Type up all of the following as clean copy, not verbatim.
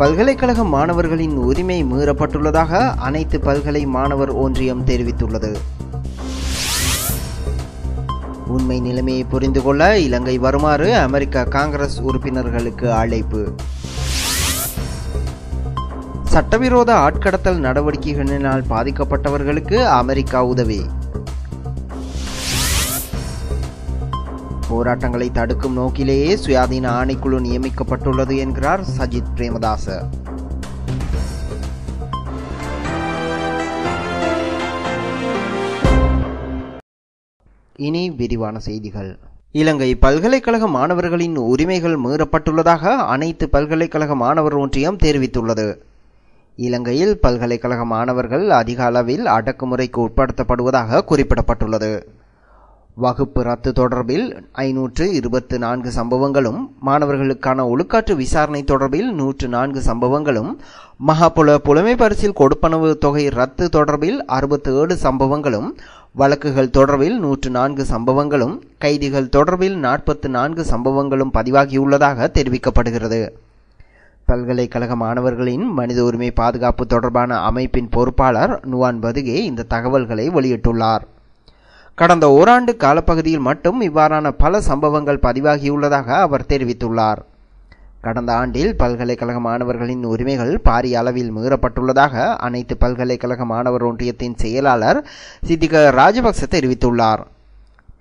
பல்கலைக்கழக மாணவர்களின் உரிமை மீறப்பட்டுள்ளதாக அனைத்து பல்கலை மாணவர் ஒன்றியம் தெரிவித்துள்ளது. உண்மை நிலைமையை புரிந்து கொள்ள இலங்கை வருமாறு அமெரிக்க காங்கிரஸ் உறுப்பினர்களுக்கு அழைப்பு. சட்டவிரோத ஆட்கடத்தல் நடவடிக்கைகளினால் பாதிக்கப்பட்டவர்களுக்கு அமெரிக்கா உதவி. போராட்டங்களை தடுக்கும் நோக்கிலேயே சுயாதீன ஆணைக்குழு நியமிக்கப்பட்டுள்ளது என்கிறார் சஜித் பிரேமதாச. இனி விரிவான செய்திகள். இலங்கை பல்கலைக்கழக மாணவர்களின் உரிமைகள் மீறப்பட்டுள்ளதாக அனைத்து பல்கலைக்கழக மாணவர் ஒன்றியம் தெரிவித்துள்ளது. இலங்கையில் பல்கலைக்கழக மாணவர்கள் அதிக அளவில் அடக்குமுறைக்கு உட்படுத்தப்படுவதாக குறிப்பிடப்பட்டுள்ளது. வகுப்பு ரத்து தொடர்பில் 524 சம்பவங்களும், மாணவர்களுக்கான ஒழுக்காற்று விசாரணை தொடர்பில் 104 சம்பவங்களும், மகாபுல புலமை பரிசில் கொடுப்பனவு தொகை ரத்து தொடர்பில் 67 சம்பவங்களும், வழக்குகள் தொடர்பில் 104 சம்பவங்களும், கைதிகள் தொடர்பில் 44 சம்பவங்களும் பதிவாகியுள்ளதாக தெரிவிக்கப்படுகிறது. பல்கலைக்கழக மாணவர்களின் மனித உரிமை பாதுகாப்பு தொடர்பான அமைப்பின் பொறுப்பாளர் நுவான் பதுகே இந்த தகவல்களை வெளியிட்டுள்ளார். கடந்த ஓராண்டு காலப்பகுதியில் மட்டும் இவ்வாறான பல சம்பவங்கள் பதிவாகியுள்ளதாக அவர் தெரிவித்துள்ளார். கடந்த ஆண்டில் பல்கலைக்கழக மாணவர்களின் உரிமைகள் பாரிய அளவில் மீறப்பட்டுள்ளதாக அனைத்து பல்கலைக்கழக மாணவர் ஒன்றியத்தின் செயலாளர் சித்திக ராஜபக்ச தெரிவித்துள்ளார்.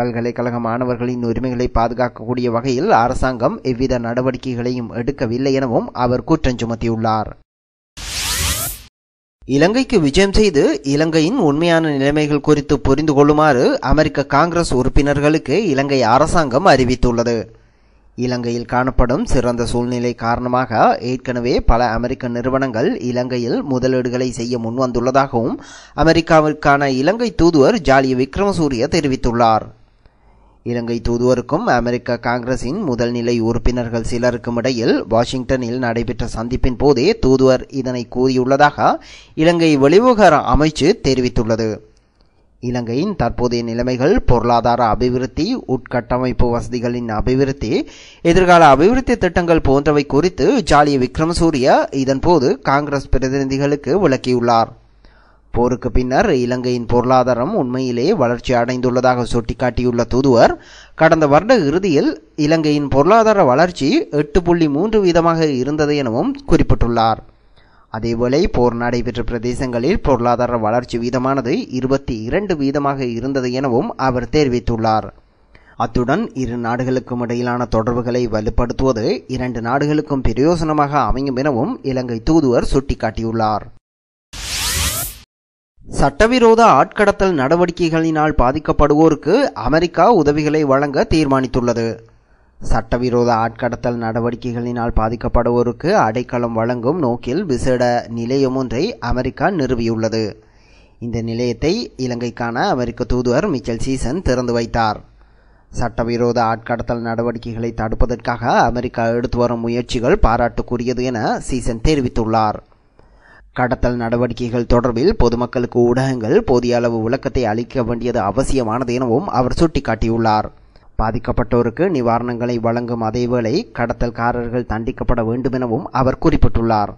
பல்கலைக்கழக மாணவர்களின் உரிமைகளை பாதுகாக்கக்கூடிய வகையில் அரசாங்கம் எவ்வித நடவடிக்கைகளையும் எடுக்கவில்லை எனவும் அவர் குற்றம் சுமத்தியுள்ளார். இலங்கைக்கு விஜயம் செய்து இலங்கையின் உண்மையான நிலைமைகள் குறித்து புரிந்து கொள்ளுமாறு அமெரிக்க காங்கிரஸ் உறுப்பினர்களுக்கு இலங்கை அரசாங்கம் அறிவித்துள்ளது. இலங்கையில் காணப்படும் சிறந்த சூழ்நிலை காரணமாக ஏற்கனவே பல அமெரிக்க நிறுவனங்கள் இலங்கையில் முதலீடுகளை செய்ய முன்வந்துள்ளதாகவும் அமெரிக்காவிற்கான இலங்கை தூதுவர் ஜாலிய விக்ரமசூரிய தெரிவித்துள்ளார். இலங்கை தூதுவருக்கும் அமெரிக்க காங்கிரசின் முதல் நிலை உறுப்பினர்கள் சிலருக்கும் இடையில் வாஷிங்டனில் நடைபெற்ற சந்திப்பின் போதே தூதுவர் இதனை கூறியுள்ளதாக இலங்கை வெளிவிவகார அமைச்சு தெரிவித்துள்ளது. இலங்கையின் தற்போதைய நிலைமைகள், பொருளாதார அபிவிருத்தி, உட்கட்டமைப்பு வசதிகளின் அபிவிருத்தி, எதிர்கால அபிவிருத்தி திட்டங்கள் போன்றவை குறித்து ஜாலிய விக்ரமசூரிய இதன்போது காங்கிரஸ் பிரதிநிதிகளுக்கு விளக்கியுள்ளார். போருக்கு பின்னர் இலங்கையின் பொருளாதாரம் உண்மையிலே வளர்ச்சி அடைந்துள்ளதாக சுட்டிக்காட்டியுள்ள தூதுவர், கடந்த வருட இறுதியில் இலங்கையின் பொருளாதார வளர்ச்சி 8.3% இருந்தது எனவும் குறிப்பிட்டுள்ளார். அதேவேளை போர் நடைபெற்ற பிரதேசங்களில் பொருளாதார வளர்ச்சி வீதமானது 22% இருந்தது எனவும் அவர் தெரிவித்துள்ளார். அத்துடன் இரு நாடுகளுக்கும் இடையிலான தொடர்புகளை வலுப்படுத்துவது இரண்டு நாடுகளுக்கும் பிரயோசனமாக அமையும் எனவும் இலங்கை தூதுவர் சுட்டிக்காட்டியுள்ளார். சட்டவிரோத ஆட்கடத்தல் நடவடிக்கைகளினால் பாதிக்கப்படுவோருக்கு அமெரிக்கா உதவிகளை வழங்க தீர்மானித்துள்ளது. சட்டவிரோத ஆட்கடத்தல் நடவடிக்கைகளினால் பாதிக்கப்படுவோருக்கு அடைக்கலம் வழங்கும் நோக்கில் விசேட நிலையம் ஒன்றை அமெரிக்கா நிறுவியுள்ளது. இந்த நிலையத்தை இலங்கைக்கான அமெரிக்க தூதுவர் மிச்சல் சீசன் திறந்து வைத்தார். சட்டவிரோத ஆட்கடத்தல் நடவடிக்கைகளை தடுப்பதற்காக அமெரிக்கா எடுத்து வரும் முயற்சிகள் பாராட்டுக்குரியது என சீசன் தெரிவித்துள்ளார். கடத்தல் நடவடிக்கைகள் தொடர்பில் பொதுமக்களுக்கு ஊடகங்கள் போதிய அளவு விளக்கத்தை அளிக்க வேண்டியது அவசியமானது எனவும் அவர் சுட்டிக்காட்டியுள்ளார். பாதிக்கப்பட்டோருக்கு நிவாரணங்களை வழங்கும் அதேவேளை கடத்தல்காரர்கள் தண்டிக்கப்பட வேண்டும் எனவும் அவர் குறிப்பிட்டுள்ளார்.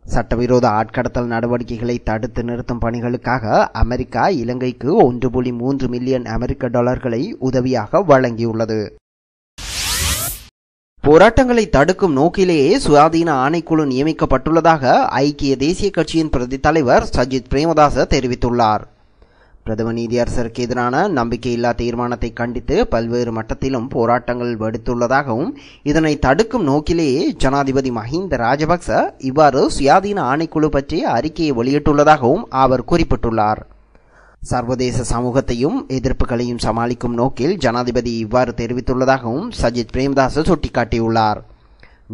சட்டவிரோத ஆட்கடத்தல் நடவடிக்கைகளை தடுத்து நிறுத்தும் பணிகளுக்காக அமெரிக்கா இலங்கைக்கு 1.3 மில்லியன் அமெரிக்க டாலர்களை உதவியாக வழங்கியுள்ளது. போராட்டங்களை தடுக்கும் நோக்கிலேயே சுயாதீன ஆணைக்குழு நியமிக்கப்பட்டுள்ளதாக ஐக்கிய தேசிய கட்சியின் பிரதி தலைவர் சஜித் பிரேமதாச தெரிவித்துள்ளார். பிரதம நீதியரசருக்கு எதிரான நம்பிக்கையில்லா தீர்மானத்தை கண்டித்து பல்வேறு மட்டத்திலும் போராட்டங்கள் வெடித்துள்ளதாகவும் இதனை தடுக்கும் நோக்கிலேயே ஜனாதிபதி மஹிந்த ராஜபக்ச இவ்வாறு சுயாதீன ஆணைக்குழு பற்றிய அறிக்கையை வெளியிட்டுள்ளதாகவும் அவர் குறிப்பிட்டுள்ளார். சர்வதேச சமூகத்தையும் எதிர்ப்புகளையும் சமாளிக்கும் நோக்கில் ஜனாதிபதி இவ்வாறு தெரிவித்துள்ளதாகவும் சஜித் பிரேமதாச சுட்டிக்காட்டியுள்ளார்.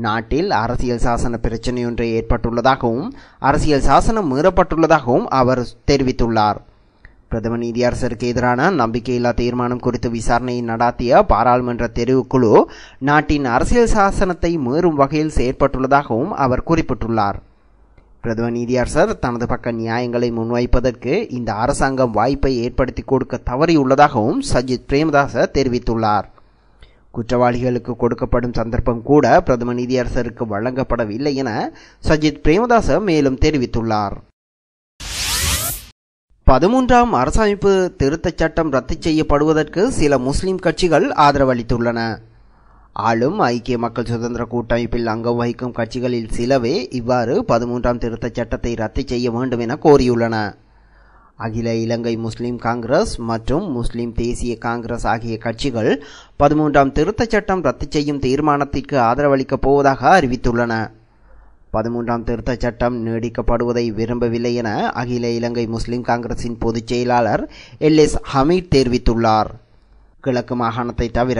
நாட்டில் அரசியல் சாசன பிரச்சினையொன்றை ஏற்பட்டுள்ளதாகவும் அரசியல் சாசனம் மீறப்பட்டுள்ளதாகவும் அவர் தெரிவித்துள்ளார். பிரதம நீதியரசருக்கு எதிரான நம்பிக்கையில்லா தீர்மானம் குறித்து விசாரணையை நடாத்திய பாராளுமன்ற தெரிவுக்குழு நாட்டின் அரசியல் சாசனத்தை மீறும் வகையில் செயற்பட்டுள்ளதாகவும் அவர் குறிப்பிட்டுள்ளார். பிரதம நீதியரசர் தனது பக்க நியாயங்களை முன்வைப்பதற்கு இந்த அரசாங்கம் வாய்ப்பை ஏற்படுத்தி கொடுக்க தவறியுள்ளதாகவும் சஜித் பிரேமதாச தெரிவித்துள்ளார். குற்றவாளிகளுக்கு கொடுக்கப்படும் சந்தர்ப்பம் கூட பிரதம நீதியரசருக்கு வழங்கப்படவில்லை என சஜித் பிரேமதாச மேலும் தெரிவித்துள்ளார். 13ஆம் அரசமைப்பு திருத்தச் சட்டம் ரத்து செய்யப்படுவதற்கு சில முஸ்லிம் கட்சிகள் ஆதரவளித்துள்ளன. ஆளும் ஐக்கிய மக்கள் சுதந்திர கூட்டமைப்பில் அங்கம் வகிக்கும் கட்சிகளில் சிலவே இவ்வாறு 13ஆம் திருத்தச் சட்டத்தை ரத்து செய்ய வேண்டும் என கோரியுள்ளன. அகில இலங்கை முஸ்லிம் காங்கிரஸ் மற்றும் முஸ்லிம் தேசிய காங்கிரஸ் ஆகிய கட்சிகள் 13ஆம் திருத்தச் சட்டம் ரத்து செய்யும் தீர்மானத்திற்கு ஆதரவளிக்கப் போவதாக அறிவித்துள்ளன. 13ஆம் திருத்தச் சட்டம் நீடிக்கப்படுவதை விரும்பவில்லை என அகில இலங்கை முஸ்லிம் காங்கிரசின் பொதுச் செயலாளர் LS ஹமீட் தெரிவித்துள்ளார். கிழக்கு மாகாணத்தை தவிர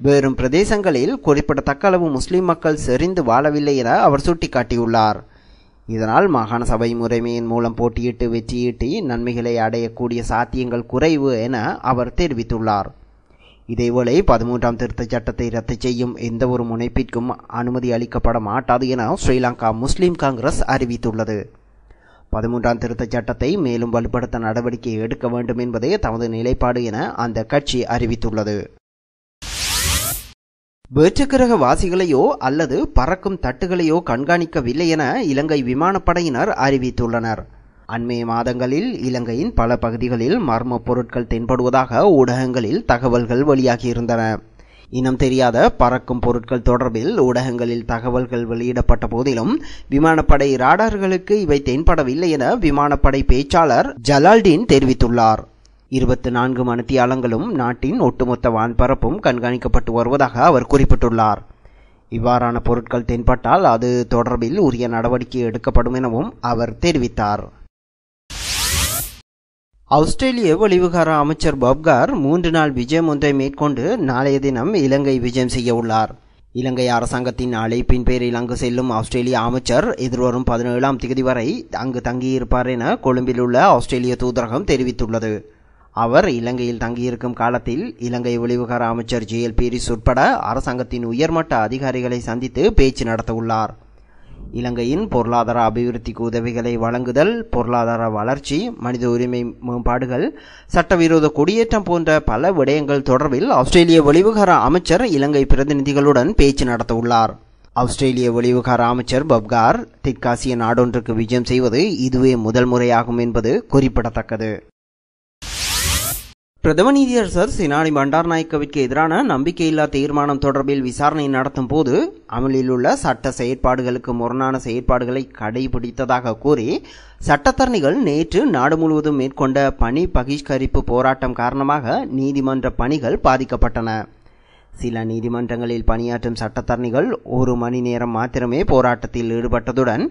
வேறும் பிரதேசங்களில் குறிப்பிடத்தக்க அளவு முஸ்லிம் மக்கள் செறிந்து வாழவில்லை என அவர் சுட்டிக்காட்டியுள்ளார். இதனால் மாகாண சபை முறைமையின் மூலம் போட்டியிட்டு வெற்றியீட்டி நன்மைகளை அடையக்கூடிய சாத்தியங்கள் குறைவு என அவர் தெரிவித்துள்ளார். இதேவேளை 13ஆம் திருத்தச் சட்டத்தை ரத்து செய்யும் எந்த ஒரு முனைப்பிற்கும் அனுமதி அளிக்கப்பட மாட்டாது என ஸ்ரீலங்கா முஸ்லிம் காங்கிரஸ் அறிவித்துள்ளது. 13ஆம் திருத்தச் சட்டத்தை மேலும் வலுப்படுத்த நடவடிக்கை எடுக்க வேண்டும் என்பதே தமது நிலைப்பாடு என அந்த கட்சி அறிவித்துள்ளது. வேற்றுக்கிரக வாசிகளையோ அல்லது பறக்கும் தட்டுகளையோ கண்காணிக்கவில்லை என இலங்கை விமானப்படையினர் அறிவித்துள்ளனர். அண்மைய மாதங்களில் இலங்கையின் பல பகுதிகளில் மர்ம பொருட்கள் தென்படுவதாக ஊடகங்களில் தகவல்கள் வெளியாகியிருந்தன. இனம் தெரியாத பறக்கும் பொருட்கள் தொடர்பில் ஊடகங்களில் தகவல்கள் வெளியிடப்பட்ட போதிலும் விமானப்படை ராடார்களுக்கு இவை தென்படவில்லை என விமானப்படை பேச்சாளர் ஜலால்டீன் தெரிவித்துள்ளார். 24 மணித்தியாலங்களும் நாட்டின் ஒட்டுமொத்த வான்பரப்பும் கண்காணிக்கப்பட்டு வருவதாக அவர் குறிப்பிட்டுள்ளார். இவ்வாறான பொருட்கள் தென்பட்டால் அது தொடர்பில் உரிய நடவடிக்கை எடுக்கப்படும் எனவும் அவர் தெரிவித்தார். ஆஸ்திரேலிய வெளிவிவகார அமைச்சர் பப்கார் 3 நாள் விஜயம் ஒன்றை மேற்கொண்டு நாளைய தினம் இலங்கை விஜயம் செய்ய உள்ளார். இலங்கை அரசாங்கத்தின் அழைப்பின் பேரில் அங்கு செல்லும் ஆஸ்திரேலிய அமைச்சர் எதிர்வரும் 17ஆம் தேதி வரை அங்கு தங்கியிருப்பார் என கொழும்பில் உள்ள ஆஸ்திரேலிய தூதரகம் தெரிவித்துள்ளது. அவர் இலங்கையில் தங்கியிருக்கும் காலத்தில் இலங்கை வெளிவிவகார அமைச்சர் JL பீரிஸ் உட்பட அரசாங்கத்தின் உயர்மட்ட அதிகாரிகளை சந்தித்து பேச்சு நடத்த உள்ளார். இலங்கையின் பொருளாதார அபிவிருத்திக்கு உதவிகளை வழங்குதல், பொருளாதார வளர்ச்சி, மனித உரிமை மேம்பாடுகள், சட்டவிரோத குடியேற்றம் போன்ற பல விடயங்கள் தொடர்பில் ஆஸ்திரேலிய வெளிவிவகார அமைச்சர் இலங்கை பிரதிநிதிகளுடன் பேச்சு நடத்த உள்ளார். ஆஸ்திரேலிய வெளிவிவகார அமைச்சர் பப்கார் தெற்காசிய நாடொன்றுக்கு விஜயம் செய்வது இதுவே முதல் முறையாகும் என்பது குறிப்பிடத்தக்கது. பிரதம நீதியரசர் சினானி பண்டாரநாயக்கவிற்கு எதிரான நம்பிக்கையில்லா தீர்மானம் தொடர்பில் விசாரணை நடத்தும் போது அமலில் உள்ள சட்ட செயற்பாடுகளுக்கு முரணான செயற்பாடுகளை கடைபிடித்ததாக கூறி சட்டத்தரணிகள் நேற்று நாடு முழுவதும் மேற்கொண்ட பணி பகிஷ்கரிப்பு போராட்டம் காரணமாக நீதிமன்ற பணிகள் பாதிக்கப்பட்டன. சில நீதிமன்றங்களில் பணியாற்றும் சட்டத்தரணிகள் 1 மணி நேரம் மாத்திரமே போராட்டத்தில் ஈடுபட்டதுடன்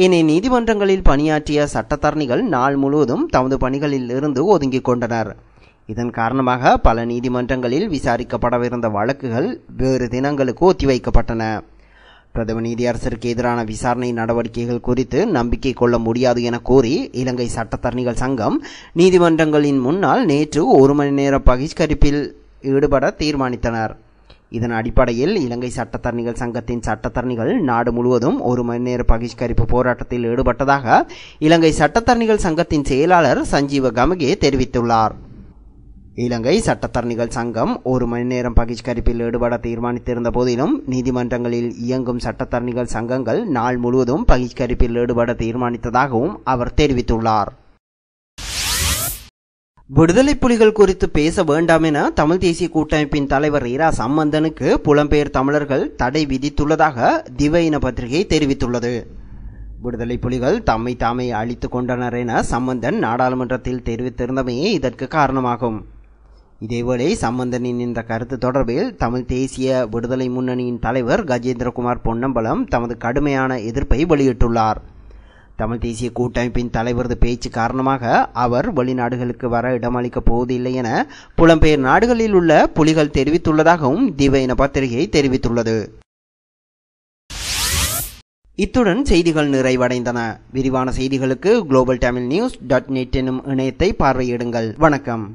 ஏனைய நீதிமன்றங்களில் பணியாற்றிய சட்டத்தரணிகள் நாள் முழுவதும் தமது பணிகளில் இருந்து ஒதுங்கிக் கொண்டனர். இதன் காரணமாக பல நீதிமன்றங்களில் விசாரிக்கப்படவிருந்த வழக்குகள் வேறு தினங்களுக்கு ஒத்திவைக்கப்பட்டன. பிரதம நீதியரசருக்கு எதிரான விசாரணை நடவடிக்கைகள் குறித்து நம்பிக்கை கொள்ள முடியாது என கூறி இலங்கை சட்டத்தரணிகள் சங்கம் நீதிமன்றங்களின் முன்னால் நேற்று 1 மணி நேர பகிஷ்கரிப்பில் ஈடுபட தீர்மானித்தனர். இதன் அடிப்படையில் இலங்கை சட்டத்தரணிகள் சங்கத்தின் சட்டத்தரணிகள் நாடு முழுவதும் 1 மணி நேர பகிஷ்கரிப்பு போராட்டத்தில் ஈடுபட்டதாக இலங்கை சட்டத்தரணிகள் சங்கத்தின் செயலாளர் சஞ்சீவ கமகே தெரிவித்துள்ளார். இலங்கை சட்டத்தரணிகள் சங்கம் 1 மணி நேரம் பகிஷ்கரிப்பில் ஈடுபட தீர்மானித்திருந்த போதிலும் நீதிமன்றங்களில் இயங்கும் சட்டத்தரணிகள் சங்கங்கள் நாள் முழுவதும் பகிஷ்கரிப்பில் ஈடுபட தீர்மானித்ததாகவும் அவர் தெரிவித்துள்ளார். விடுதலை புலிகள் குறித்து பேச வேண்டாம் என தமிழ் தேசிய கூட்டமைப்பின் தலைவர் இரா சம்பந்தனுக்கு புலம்பெயர் தமிழர்கள் தடை விதித்துள்ளதாக திவையின பத்திரிகை தெரிவித்துள்ளது. விடுதலை புலிகள் தம்மை தாமே அழித்துக் கொண்டனர் என சம்பந்தன் நாடாளுமன்றத்தில் தெரிவித்திருந்தமையே இதற்கு காரணமாகும். இதேவேளை சம்பந்தனின் இந்த கருத்து தொடர்பில் தமிழ் தேசிய விடுதலை முன்னணியின் தலைவர் கஜேந்திரகுமார் பொன்னம்பலம் தமது கடுமையான எதிர்ப்பை வெளியிட்டுள்ளார். தமிழ் தேசிய கூட்டமைப்பின் தலைவரது பேச்சு காரணமாக அவர் வெளிநாடுகளுக்கு வர இடமளிக்கப் போவதில்லை என புலம்பெயர் நாடுகளில் உள்ள புலிகள் தெரிவித்துள்ளதாகவும் திவையின பத்திரிகை தெரிவித்துள்ளது. இத்துடன் செய்திகள் நிறைவடைந்தன. விரிவான செய்திகளுக்கு globaltamilnews.net எனும் இணையத்தை பார்வையிடுங்கள். வணக்கம்.